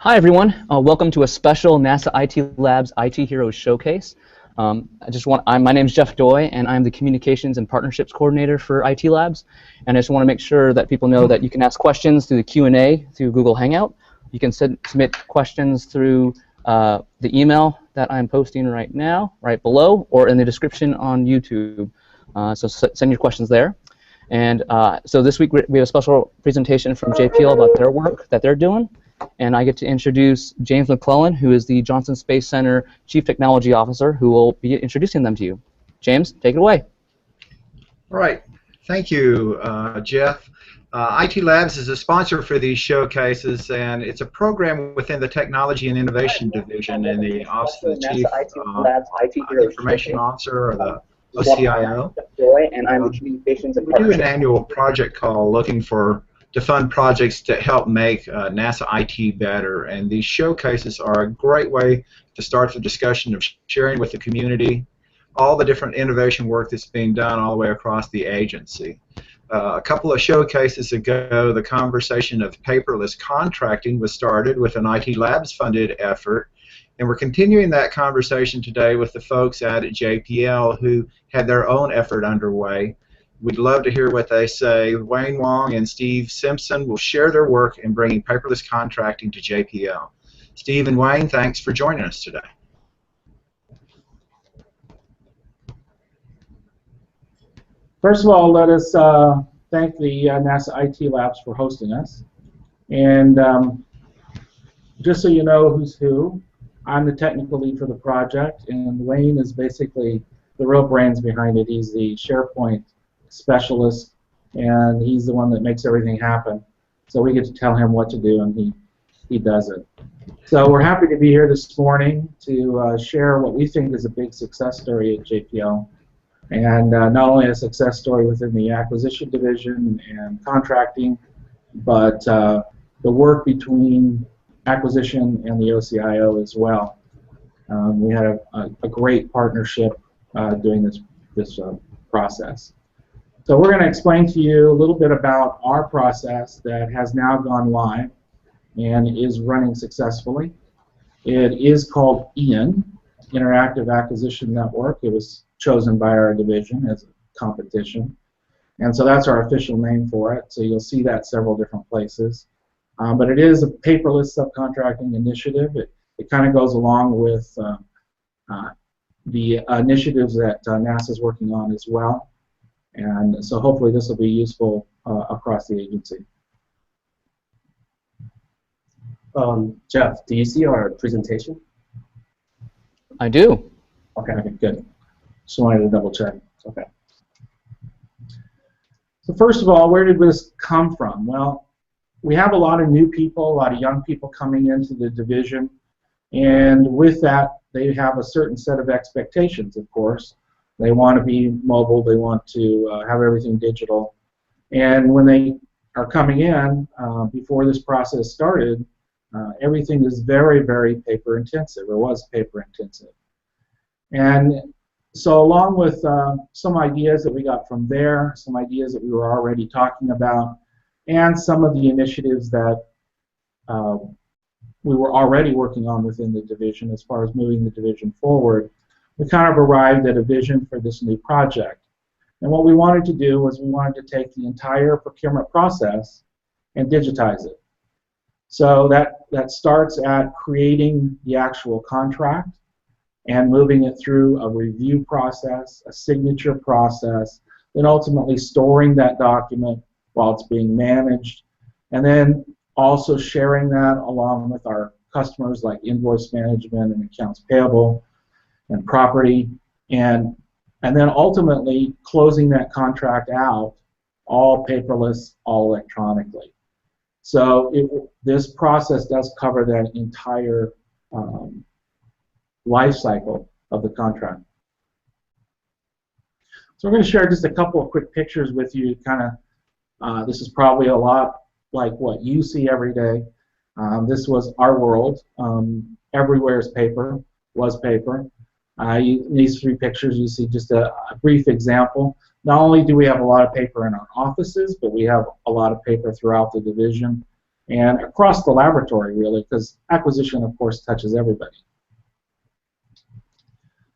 Hi everyone, welcome to a special NASA IT Labs IT Heroes Showcase. My name is Jeff Doy, and I'm the Communications and Partnerships Coordinator for IT Labs. And I just want to make sure that people know that you can ask questions through the Q&A through Google Hangout. You can submit questions through the email that I'm posting right now, right below, or in the description on YouTube. So send your questions there. And so this week we have a special presentation from JPL about their work that they're doing. And I get to introduce James McClellan, who is the Johnson Space Center Chief Technology Officer, who will be introducing them to you. James, take it away. All right. Thank you, Jeff. IT Labs is a sponsor for these showcases, and it's a program within the Technology and Innovation Division in the Office of the Chief Information Officer, or the OCIO. We do an annual project call looking to fund projects to help make NASA IT better, and these showcases are a great way to start the discussion of sharing with the community all the different innovation work that's being done all the way across the agency. A couple of showcases ago, the conversation of paperless contracting was started with an IT Labs funded effort, and we're continuing that conversation today with the folks out at JPL who had their own effort underway. We'd love to hear what they say. Wayne Wong and Steve Simpson will share their work in bringing paperless contracting to JPL. Steve and Wayne, thanks for joining us today. First of all, let us thank the NASA IT Labs for hosting us. And just so you know who's who, I'm the technical lead for the project, and Wayne is basically the real brains behind it. He's the SharePoint specialist, and he's the one that makes everything happen. So we get to tell him what to do, and he does it. So we're happy to be here this morning to share what we think is a big success story at JPL, and not only a success story within the acquisition division and contracting, but the work between acquisition and the OCIO as well. We had a great partnership doing this process. So we're going to explain to you a little bit about our process that has now gone live and is running successfully. It is called IAN, Interactive Acquisition Network. It was chosen by our division as a competition. And so that's our official name for it. So you'll see that several different places. But it is a paperless subcontracting initiative. It kind of goes along with the initiatives that NASA is working on as well. And so hopefully this will be useful across the agency. Jeff, do you see our presentation? I do. Okay, good. Just wanted to double check. Okay. So first of all, where did this come from? Well, we have a lot of new people, a lot of young people coming into the division, and with that, they have a certain set of expectations, of course. They want to be mobile, they want to have everything digital, and when they are coming in, before this process started, everything is very, very paper intensive, or was paper intensive. And so along with some ideas that we got from there, some ideas that we were already talking about, and some of the initiatives that we were already working on within the division as far as moving the division forward, we kind of arrived at a vision for this new project. And what we wanted to do was we wanted to take the entire procurement process and digitize it. So that starts at creating the actual contract and moving it through a review process, a signature process, then ultimately storing that document while it's being managed, and then also sharing that along with our customers like invoice management and accounts payable and property, and then ultimately closing that contract out, all paperless, all electronically. So this process does cover that entire life cycle of the contract. So we're going to share just a couple of quick pictures with you. This is probably a lot like what you see every day. This was our world. Everywhere is paper, was paper. In these three pictures, you see just a brief example. Not only do we have a lot of paper in our offices, but we have a lot of paper throughout the division and across the laboratory, really, because acquisition, of course, touches everybody.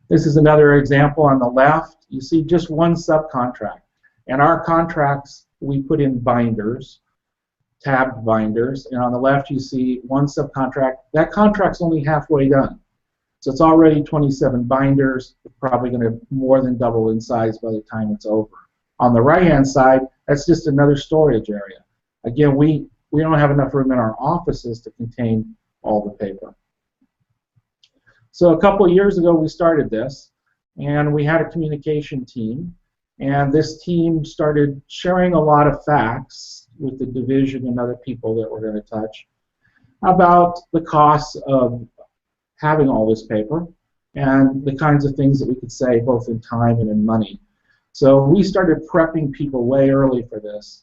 This is another example on the left. You see just one subcontract. And our contracts, we put in binders, tabbed binders, and on the left you see one subcontract. That contract's only halfway done. So it's already 27 binders. It's probably going to more than double in size by the time it's over. On the right-hand side, that's just another storage area. Again, we don't have enough room in our offices to contain all the paper. So a couple of years ago, we started this, and we had a communication team, and this team started sharing a lot of facts with the division and other people that we're going to touch about the costs of having all this paper and the kinds of things that we could save both in time and in money. So we started prepping people way early for this,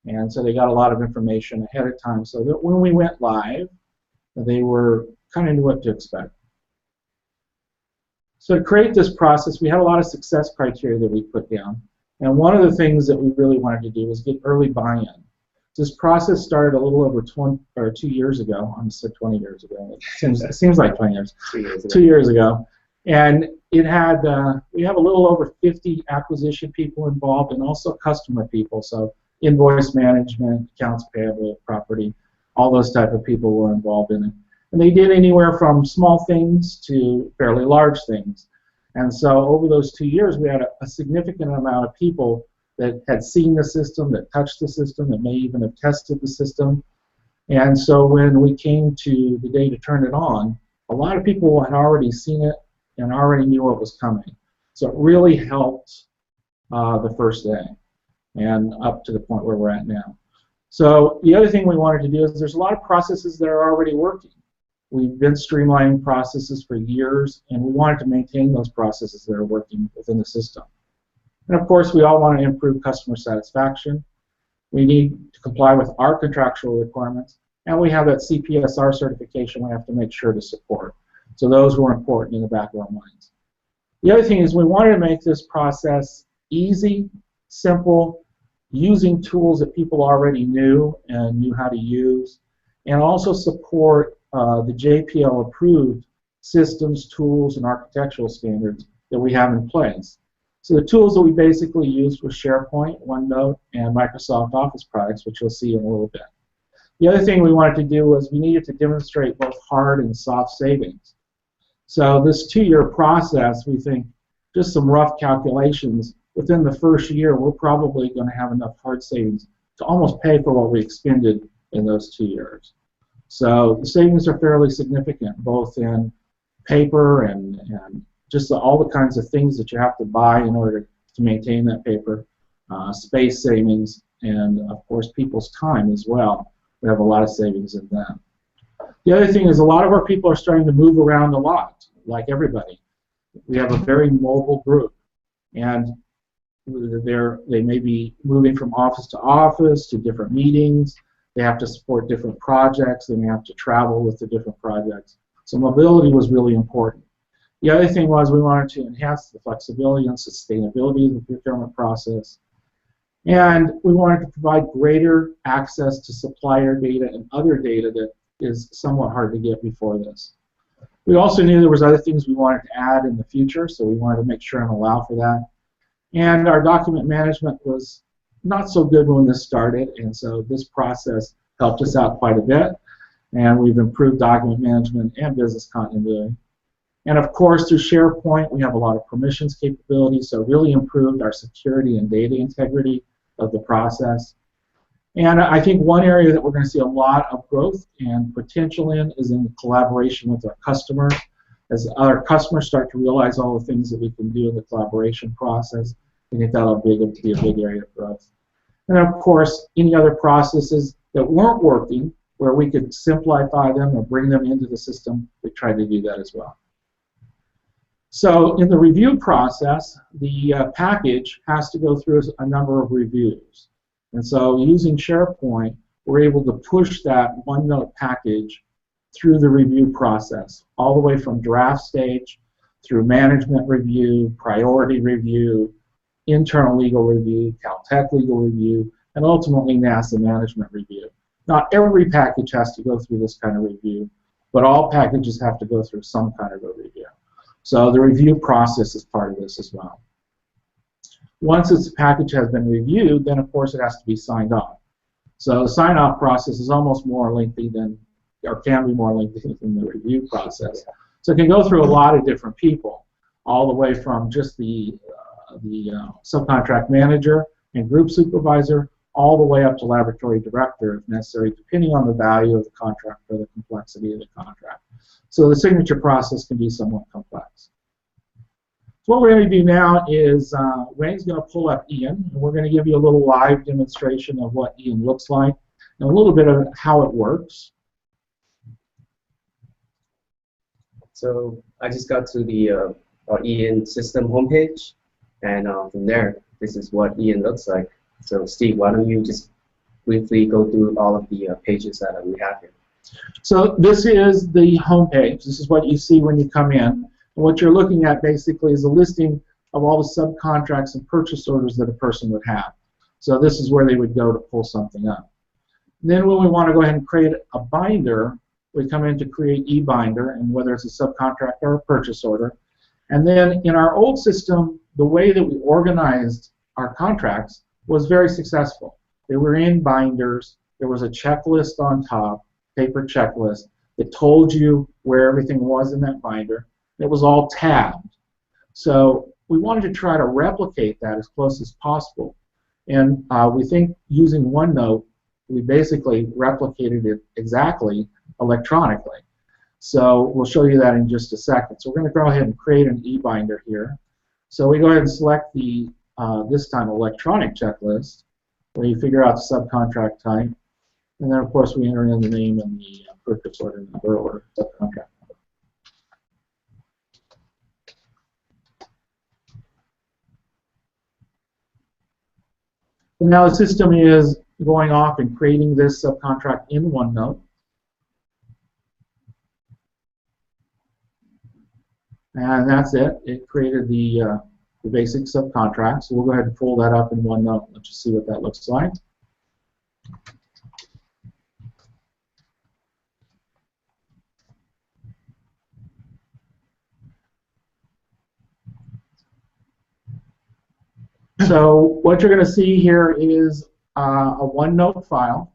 and so they got a lot of information ahead of time so that when we went live, they were kind of knew what to expect. So to create this process, we had a lot of success criteria that we put down. And one of the things that we really wanted to do was get early buy-in. This process started a little over 2 years ago. I almost said 20 years ago. It seems like 20 years. 2 years ago. 2 years ago. And it had, we have a little over 50 acquisition people involved and also customer people. So invoice management, accounts payable, property, all those type of people were involved in it. And they did anywhere from small things to fairly large things. And so over those 2 years, we had a significant amount of people that had seen the system, that touched the system, that may even have tested the system. And so when we came to the day to turn it on, a lot of people had already seen it and already knew what was coming. So it really helped the first day and up to the point where we're at now. So the other thing we wanted to do is there's a lot of processes that are already working. We've been streamlining processes for years, and we wanted to maintain those processes that are working within the system. And of course, we all want to improve customer satisfaction. We need to comply with our contractual requirements, and we have that CPSR certification we have to make sure to support. So those were important in the back of our minds. The other thing is we wanted to make this process easy, simple, using tools that people already knew and knew how to use, and also support the JPL approved systems, tools, and architectural standards that we have in place. So the tools that we basically used were SharePoint, OneNote, and Microsoft Office products, which you'll see in a little bit. The other thing we wanted to do was we needed to demonstrate both hard and soft savings. So this 2-year process, we think, just some rough calculations, within the first year, we're probably going to have enough hard savings to almost pay for what we expended in those 2 years. So the savings are fairly significant, both in paper and just all the kinds of things that you have to buy in order to maintain that paper, space savings, and of course people's time as well. We have a lot of savings in that. The other thing is a lot of our people are starting to move around a lot, like everybody. We have a very mobile group, and they may be moving from office to different meetings. They have to support different projects. They may have to travel with the different projects. So mobility was really important. The other thing was we wanted to enhance the flexibility and sustainability of the procurement process. And we wanted to provide greater access to supplier data and other data that is somewhat hard to get before this. We also knew there was other things we wanted to add in the future, so we wanted to make sure and allow for that. And our document management was not so good when this started, and so this process helped us out quite a bit, and we've improved document management and business continuity. And of course, through SharePoint, we have a lot of permissions capabilities, so really improved our security and data integrity of the process. And I think one area that we're going to see a lot of growth and potential in is in collaboration with our customers. As our customers start to realize all the things that we can do in the collaboration process, I think that'll be a big area of growth. And of course, any other processes that weren't working, where we could simplify them or bring them into the system, we tried to do that as well. So in the review process, the package has to go through a number of reviews. And so using SharePoint, we're able to push that OneNote package through the review process, all the way from draft stage through management review, priority review, internal legal review, Caltech legal review, and ultimately NASA management review. Not every package has to go through this kind of review, but all packages have to go through some kind of a review. So the review process is part of this as well. Once this package has been reviewed, then of course it has to be signed off. So the sign-off process is almost more lengthy than, or can be more lengthy than the review process. So it can go through a lot of different people, all the way from just the subcontract manager and group supervisor, all the way up to laboratory director if necessary, depending on the value of the contract or the complexity of the contract. So the signature process can be somewhat complex. So what we're going to do now is Wayne's going to pull up Ian, and we're going to give you a little live demonstration of what Ian looks like and a little bit of how it works. So I just got to the Ian system homepage, and from there, this is what Ian looks like. So Steve, why don't you just briefly go through all of the pages that we have here. So this is the homepage. This is what you see when you come in. And what you're looking at basically is a listing of all the subcontracts and purchase orders that a person would have. So this is where they would go to pull something up. And then when we want to go ahead and create a binder, we come in to create eBinder, and whether it's a subcontract or a purchase order. And then in our old system, the way that we organized our contracts was very successful. They were in binders. There was a checklist on top, paper checklist, that told you where everything was in that binder. It was all tabbed. So we wanted to try to replicate that as close as possible. And we think using OneNote, we basically replicated it exactly electronically. So we'll show you that in just a second. So we're going to go ahead and create an eBinder here. So we go ahead and select the, this time, electronic checklist, where you figure out the subcontract type. And then, of course, we enter in the name and the purchase order number or subcontract number. And now the system is going off and creating this subcontract in OneNote. And that's it. It created the basic subcontract. So we'll go ahead and pull that up in OneNote. Let's just see what that looks like. So what you're going to see here is a OneNote file,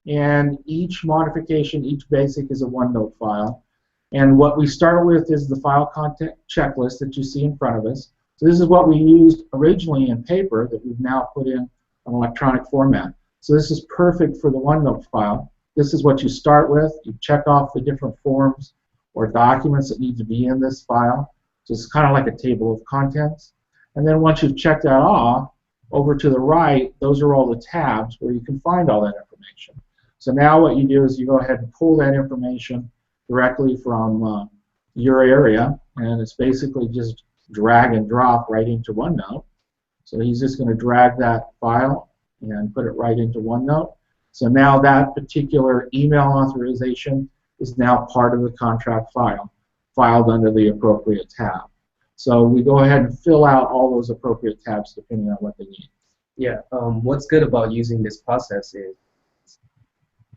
and each modification, each basic is a OneNote file. And what we start with is the file content checklist that you see in front of us. So this is what we used originally in paper that we've now put in an electronic format. So this is perfect for the OneNote file. This is what you start with. You check off the different forms or documents that need to be in this file. So it's kind of like a table of contents. And then once you've checked that off, over to the right, those are all the tabs where you can find all that information. So now what you do is you go ahead and pull that information directly from your area, and it's basically just drag and drop right into OneNote. So he's just going to drag that file and put it right into OneNote. So now that particular email authorization is now part of the contract file, filed under the appropriate tab. So we go ahead and fill out all those appropriate tabs depending on what they need. Yeah, what's good about using this process is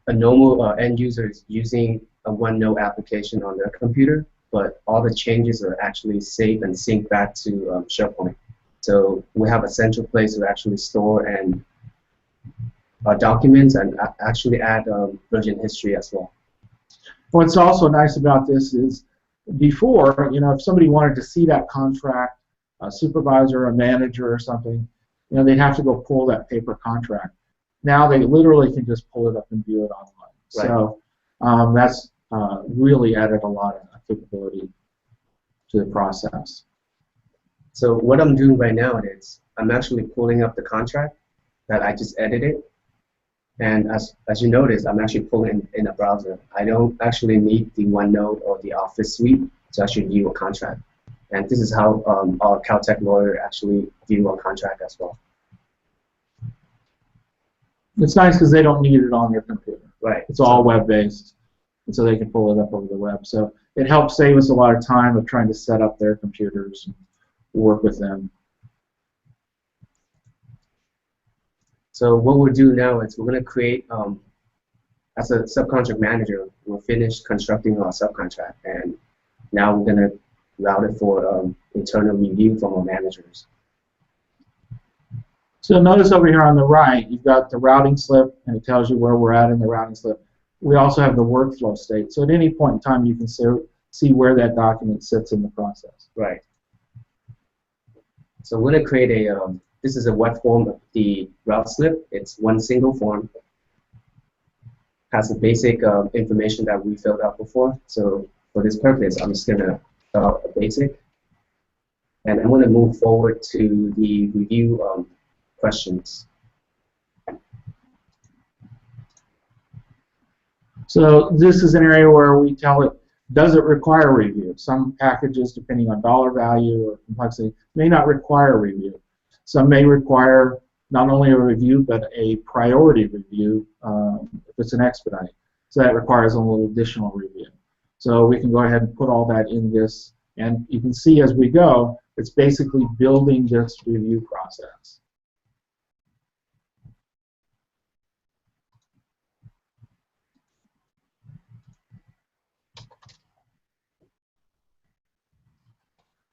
a normal end user is using a OneNote application on their computer, but all the changes are actually saved and synced back to SharePoint. So we have a central place to actually store and documents and actually add version history as well. What's also nice about this is before, you know, if somebody wanted to see that contract, a supervisor, a manager or something, you know, they'd have to go pull that paper contract. Now they literally can just pull it up and view it online. Right. So that's really added a lot of capability to the process. So what I'm doing right now is I'm actually pulling up the contract that I just edited. And as you notice, I'm actually pulling in a browser. I don't actually need the OneNote or the Office suite to actually view a contract. And this is how our Caltech lawyer actually view a contract as well. It's nice because they don't need it on their computer. Right. It's all web-based, and so they can pull it up over the web. So it helps save us a lot of time of trying to set up their computers and work with them. So what we'll do now is we're going to create as a subcontract manager, we're finished constructing our subcontract, and now we're going to route it for internal review from our managers. So notice over here on the right, you've got the routing slip, and it tells you where we're at in the routing slip. We also have the workflow state. So at any point in time, you can see where that document sits in the process. Right. So we're going to create a, this is a web form of the route slip. It's one single form. Has the basic information that we filled out before. So for this purpose, I'm just going to fill out a basic. And I'm going to move forward to the review questions. So this is an area where we tell it, does it require review? Some packages, depending on dollar value or complexity, may not require review. Some may require not only a review, but a priority review if it's an expedite. So that requires a little additional review. So we can go ahead and put all that in this, and you can see as we go, it's basically building this review process.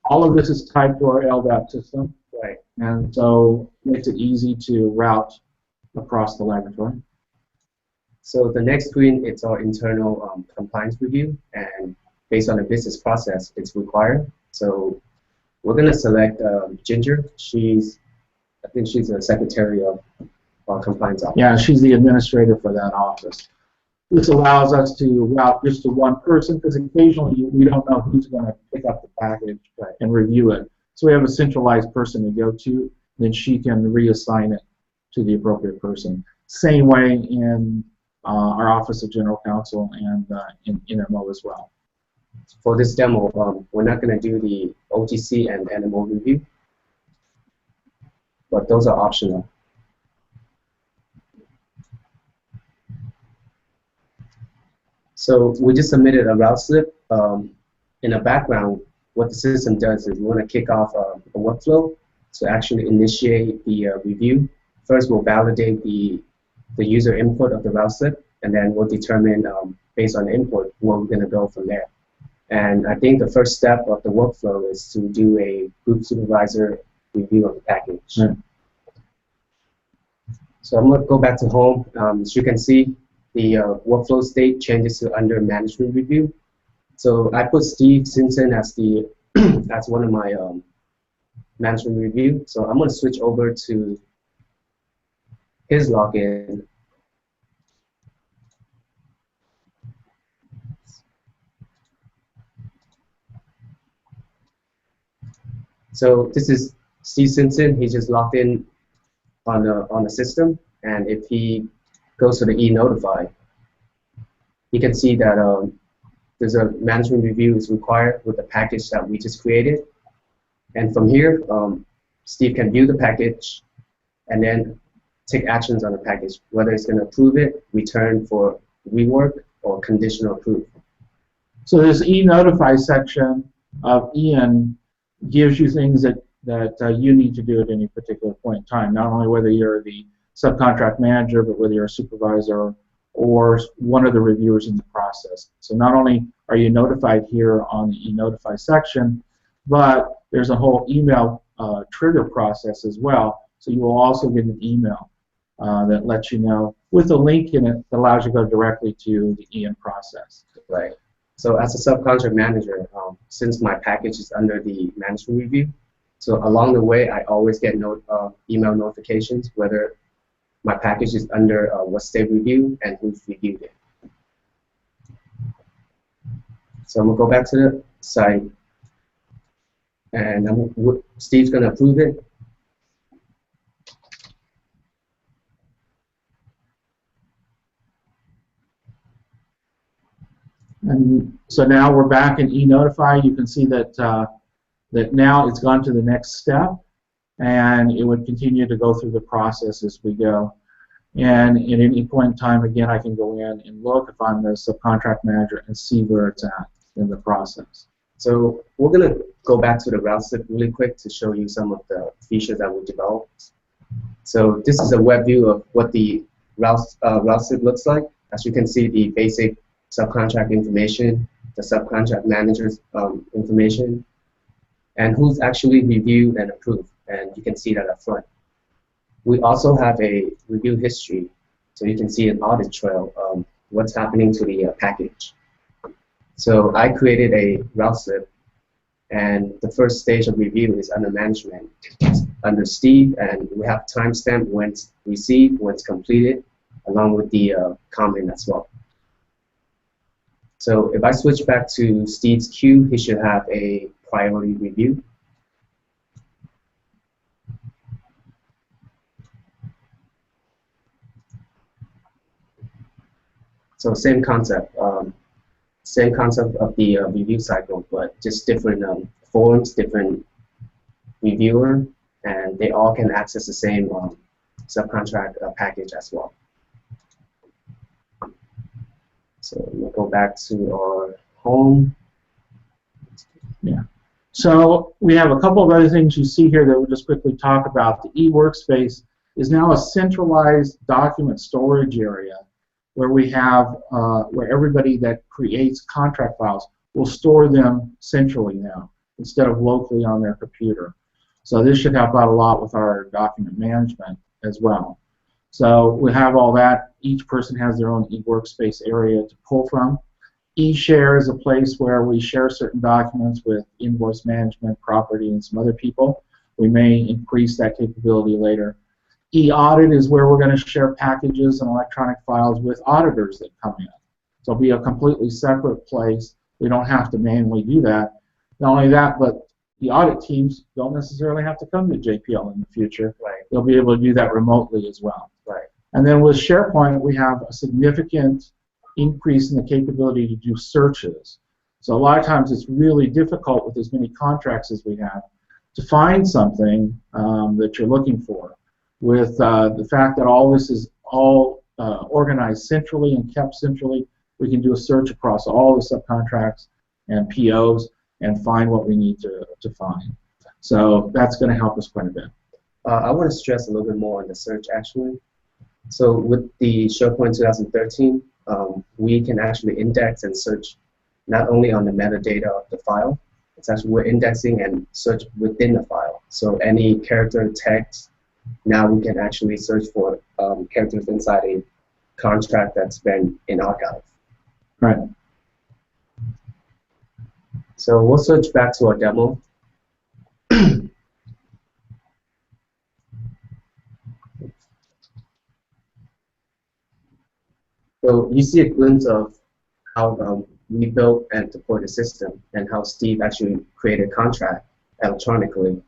All of this is tied to our LDAP system, Right. and so it makes it easy to route across the laboratory. So the next screen, it's our internal compliance review, and based on the business process, it's required. So we're going to select Ginger. I think she's the secretary of our compliance office. Yeah, she's the administrator for that office. This allows us to route just to one person, because occasionally we don't know who's going to pick up the package and review it. So we have a centralized person to go to, then she can reassign it to the appropriate person. Same way in our Office of General Counsel and in NMO as well. For this demo, we're not going to do the OTC and NMO review, but those are optional. So we just submitted a route slip. In the background, what the system does is we want to kick off a workflow to actually initiate the review. First, we'll validate the user input of the route slip, and then we'll determine, based on the input, where we're going to go from there. And I think the first step of the workflow is to do a group supervisor review of the package. Right. So I'm going to go back to home. As you can see, the workflow state changes to under management review. So I put Steve Simpson as the as one of my management review. So I'm going to switch over to his login. So this is Steve Simpson. He just logged in on the system, and if he goes to the e-notify, you can see that there's a management review is required with the package that we just created. And from here, Steve can view the package and then take actions on the package, whether it's going to approve it, return for rework, or conditional approve. So this e-notify section of Ian gives you things that you need to do at any particular point in time, not only whether you're the subcontract manager, but whether you're a supervisor or one of the reviewers in the process. So not only are you notified here on the e-notify section, but there's a whole email trigger process as well. So you will also get an email that lets you know with a link in it that allows you to go directly to the Ian process. Right. So as a subcontract manager, since my package is under the management review, so along the way I always get email notifications whether my package is under what state review and who's reviewed it. So I'm going to go back to the site, and Steve's going to approve it. And so now we're back in e-notify. You can see that that now it's gone to the next step, and it would continue to go through the process as we go. And at any point in time, again, I can go in and look if I'm the subcontract manager and see where it's at in the process. So we're going to go back to the route slip really quick to show you some of the features that we developed. So this is a web view of what the route slip looks like. as you can see, the basic subcontract information, the subcontract manager's information, and who's actually reviewed and approved, and you can see that up front. We also have a review history, so you can see an audit trail of what's happening to the package. So I created a route slip, and the first stage of review is under management. It's under Steve, and we have timestamp when it's received, when it's completed, along with the comment as well. So if I switch back to Steve's queue, he should have a priority review. So same concept of the review cycle, but just different forms, different reviewer, and they all can access the same subcontract package as well. So we'll go back to our home. Yeah. So we have a couple of other things you see here that we'll just quickly talk about. The eWorkspace is now a centralized document storage area where we have where everybody that creates contract files will store them centrally now instead of locally on their computer. So this should help out a lot with our document management as well. So we have all that. Each person has their own eWorkspace area to pull from. eShare is a place where we share certain documents with invoice management, property, and some other people. We may increase that capability later. eAudit is where we're going to share packages and electronic files with auditors that come in. So it'll be a completely separate place. We don't have to manually do that. Not only that, but the audit teams don't necessarily have to come to JPL in the future. Right. They'll be able to do that remotely as well. Right. And then with SharePoint, we have a significant increase in the capability to do searches. So a lot of times it's really difficult with as many contracts as we have to find something that you're looking for. With the fact that all this is all organized centrally and kept centrally, we can do a search across all the subcontracts and POs and find what we need to find. So that's going to help us quite a bit. I want to stress a little bit more on the search, actually. So with the SharePoint 2013, we can actually index and search not only on the metadata of the file, it's actually we're indexing and search within the file. So any character, text, now we can actually search for characters inside a contract that's been in archive. Right. So we'll switch back to our demo. So you see a glimpse of how we built and deployed the system and how Steve actually created a contract electronically,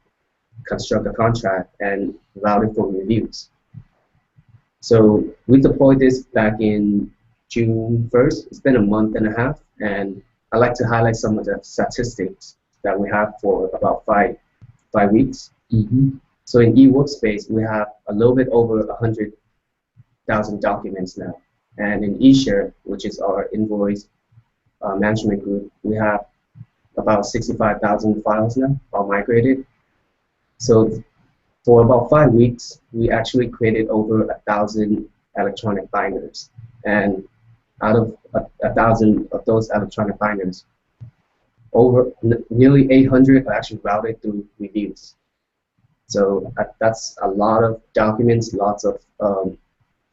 construct a contract, and route it for reviews. So we deployed this back in June 1st. It's been a month and a half, and I'd like to highlight some of the statistics that we have for about five weeks. Mm-hmm. So in eWorkspace, we have a little bit over 100,000 documents now. And in eShare, which is our invoice management group, we have about 65,000 files now, all migrated. So for about 5 weeks, we actually created over 1,000 electronic binders. And out of 1,000 of those electronic binders, over nearly 800 are actually routed through reviews. So that's a lot of documents, lots of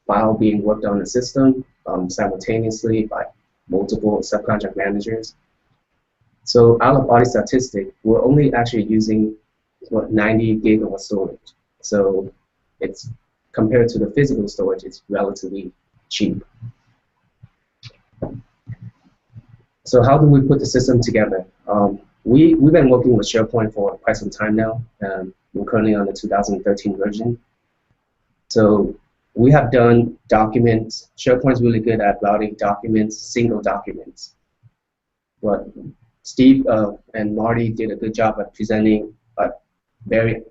file being worked on the system simultaneously by multiple subcontract managers. So out of body statistic, we're only actually using 90 gig of storage. So it's compared to the physical storage, it's relatively cheap. So how do we put the system together? We've been working with SharePoint for quite some time now. We're currently on the 2013 version. So we have done documents. SharePoint's really good at routing documents, single documents. But Steve and Marty did a good job at presenting a very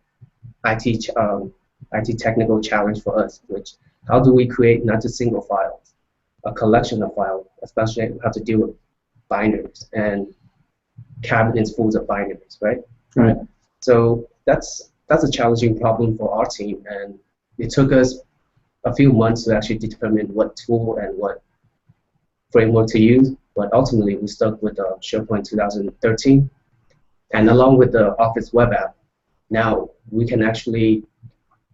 IT technical challenge for us, which how do we create not just single files, a collection of files, especially how to deal with binders and cabinets full of binders, right? Right. So that's a challenging problem for our team, and it took us a few months to actually determine what tool and what framework to use, but ultimately we stuck with SharePoint 2013. And along with the Office web app, now we can actually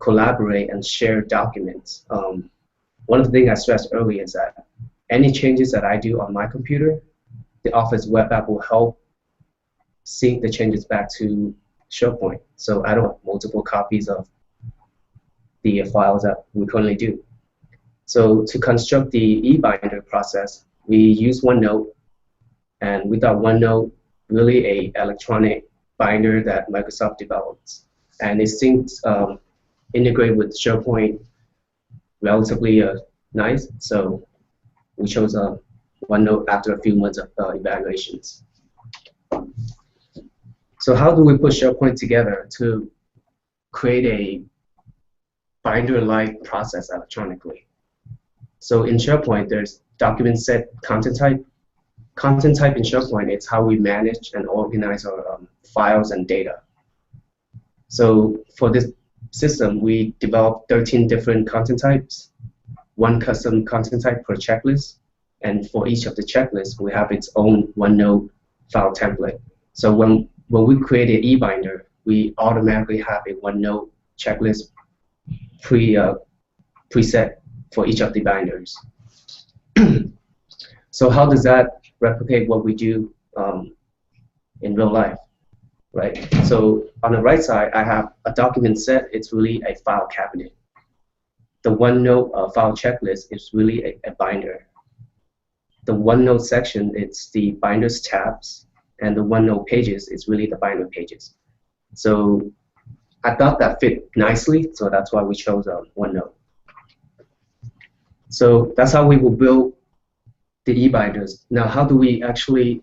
collaborate and share documents. One of the things I stressed earlier is that any changes that I do on my computer, the Office web app will help sync the changes back to SharePoint. So I don't have multiple copies of the files that we currently do. So to construct the eBinder process, we use OneNote, and we thought OneNote really a electronic binder that Microsoft develops, and it syncs integrate with SharePoint relatively nice. So we chose OneNote after a few months of evaluations. So how do we put SharePoint together to create a binder-like process electronically? So in SharePoint, there's document set content type. Content type in SharePoint is how we manage and organize our files and data. So for this system, we developed 13 different content types, one custom content type per checklist, and for each of the checklists, we have its own OneNote file template. So when we create an eBinder, we automatically have a OneNote checklist preset for each of the binders. So how does that replicate what we do in real life, right? So on the right side, I have a document set. It's really a file cabinet. The OneNote file checklist is really a binder. The OneNote section, it's the binders tabs, and the OneNote pages is really the binder pages. So I thought that fit nicely, so that's why we chose OneNote. So that's how we will build the eBinders. Now, how do we actually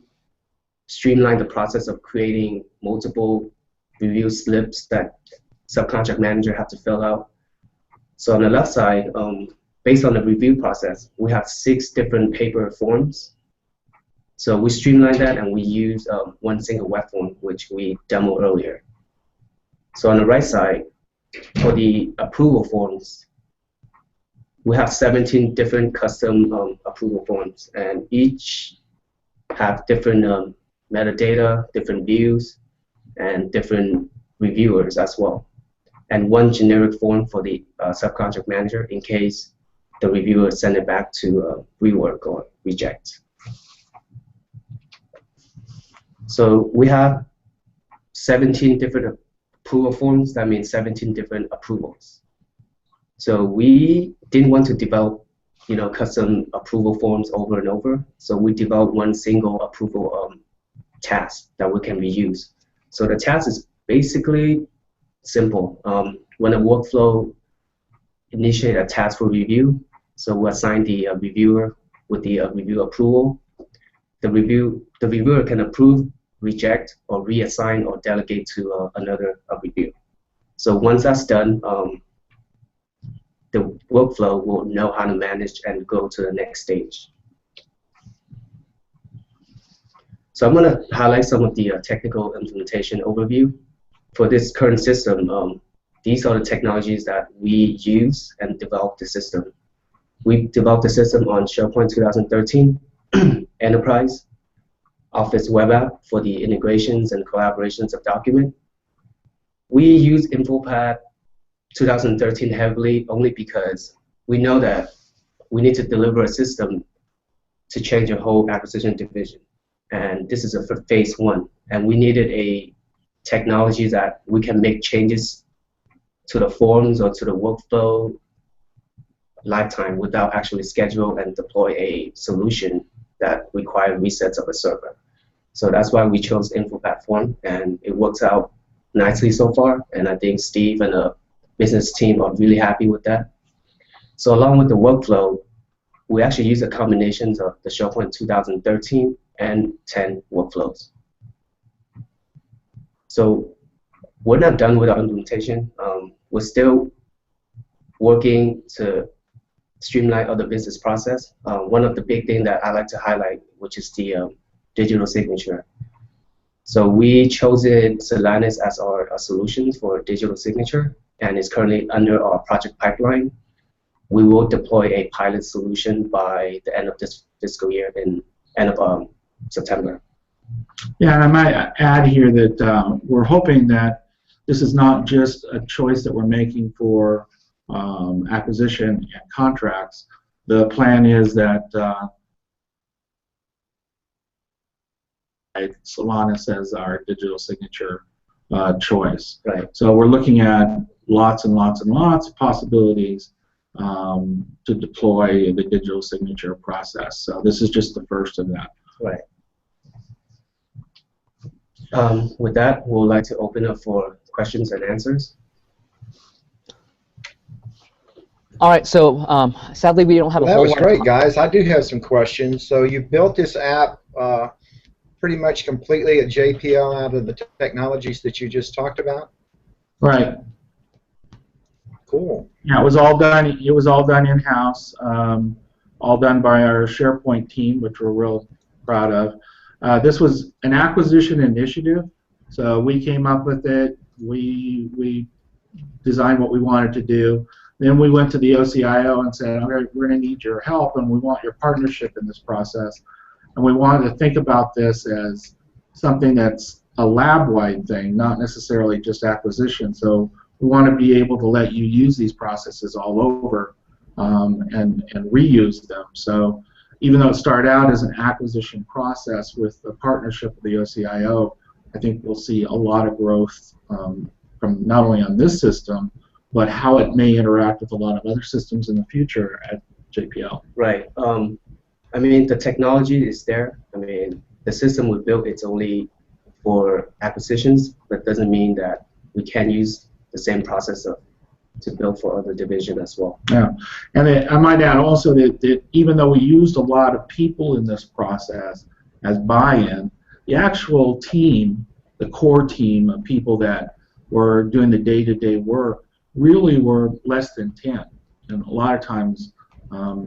streamline the process of creating multiple review slips that subcontract manager have to fill out? So on the left side, based on the review process, we have 6 different paper forms. So we streamline that and we use one single web form, which we demoed earlier. So on the right side, for the approval forms, we have 17 different custom approval forms, and each have different metadata, different views, and different reviewers as well. And one generic form for the subcontract manager in case the reviewer send it back to rework or reject. So we have 17 different approval forms. That means 17 different approvals. So we didn't want to develop, custom approval forms over and over. So we developed one single approval task that we can reuse. So the task is basically simple. When a workflow initiate a task for review, so we assign the reviewer with the review approval. The reviewer can approve, reject, or reassign or delegate to another review. So once that's done, the workflow will know how to manage and go to the next stage. So I'm going to highlight some of the technical implementation overview. For this current system, these are the technologies that we use and develop the system. We developed the system on SharePoint 2013, Enterprise, Office web app for the integrations and collaborations of document. We use InfoPad 2013 heavily only because we know that we need to deliver a system to change a whole acquisition division. And this is for phase 1. And we needed a technology that we can make changes to the forms or to the workflow lifetime without actually schedule and deploy a solution that requires resets of a server. So that's why we chose InfoPad form, and it works out nicely so far. And I think Steve and the business team are really happy with that. So along with the workflow, we actually use a combination of the SharePoint 2013 and 10 workflows. So we're not done with our implementation. We're still working to streamline other business process. One of the big things that I like to highlight, which is the digital signature. So we chose Silanis as our solution for digital signature, and it's currently under our project pipeline. We will deploy a pilot solution by the end of this fiscal year in end of September. Yeah, and I might add here that we're hoping that this is not just a choice that we're making for acquisition and contracts. The plan is that Silanis as our digital signature choice. Right. So we're looking at lots and lots and lots of possibilities to deploy the digital signature process. So this is just the first of that. Right. With that, we would like to open up for questions and answers. All right, so sadly we don't have a That whole was lot great, of guys. I do have some questions. So you built this app pretty much completely at JPL out of the technologies that you just talked about? Right. Cool. Yeah, it was all done. It was all done in-house, all done by our SharePoint team, which we're real proud of. This was an acquisition initiative, so we came up with it. We designed what we wanted to do. Then we went to the OCIO and said, "Okay, we're going to need your help, and we want your partnership in this process." And we wanted to think about this as something that's a lab-wide thing, not necessarily just acquisition. So we want to be able to let you use these processes all over and reuse them. So even though it started out as an acquisition process with the partnership with the OCIO, I think we'll see a lot of growth from not only on this system, but how it may interact with a lot of other systems in the future at JPL. Right. I mean, the technology is there. I mean, the system we built, it's only for acquisitions, but doesn't mean that we can use the same process to build for other division as well. Yeah, and I might add also that even though we used a lot of people in this process as buy-in, the actual team, the core team of people that were doing the day-to-day work really were less than 10. And a lot of times,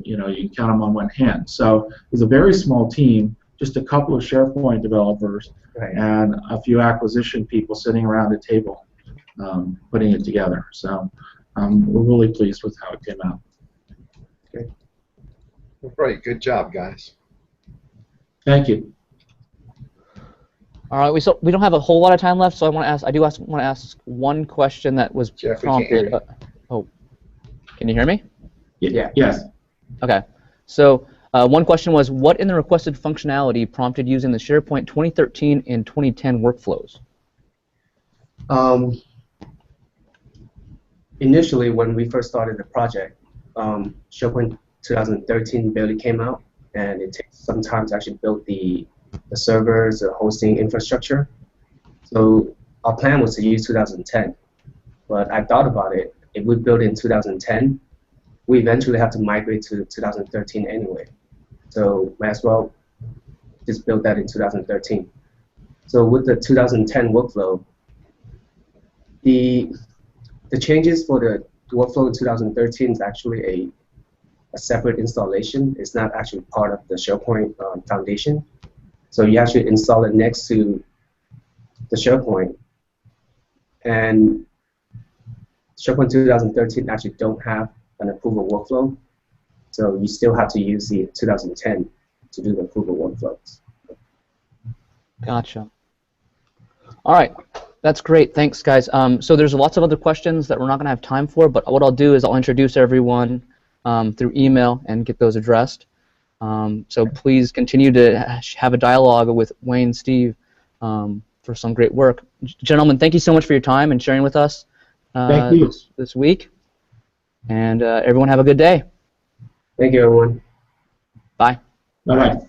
you know, you can count them on one hand. So it was a very small team, just a couple of SharePoint developers, Right. and a few acquisition people sitting around a table putting it together. So we're really pleased with how it came out. Okay. Great. Good job, guys. Thank you. All right, we don't have a whole lot of time left, so want to ask one question that was Jeff, we can't hear prompted. Oh, can you hear me? Yeah. Yes. Okay. So one question was, what in the requested functionality prompted using the SharePoint 2013 and 2010 workflows? Initially, when we first started the project, SharePoint 2013 barely came out, and it takes some time to actually build the servers, the hosting infrastructure. So our plan was to use 2010, but I thought about it. If we build in 2010, we eventually have to migrate to 2013 anyway. So might as well just build that in 2013. So with the 2010 workflow, the changes for the workflow in 2013 is actually a separate installation. It's not actually part of the SharePoint foundation. So you actually install it next to the SharePoint. And SharePoint 2013 actually don't have an approval workflow. So you still have to use the 2010 to do the approval workflows. Gotcha. All right. That's great. Thanks, guys. So there's lots of other questions that we're not going to have time for, but what I'll do is I'll introduce everyone through email and get those addressed. So please continue to have a dialogue with Wayne and Steve for some great work. Gentlemen, thank you so much for your time and sharing with us this week. And everyone have a good day. Thank you, everyone. Bye. Bye-bye.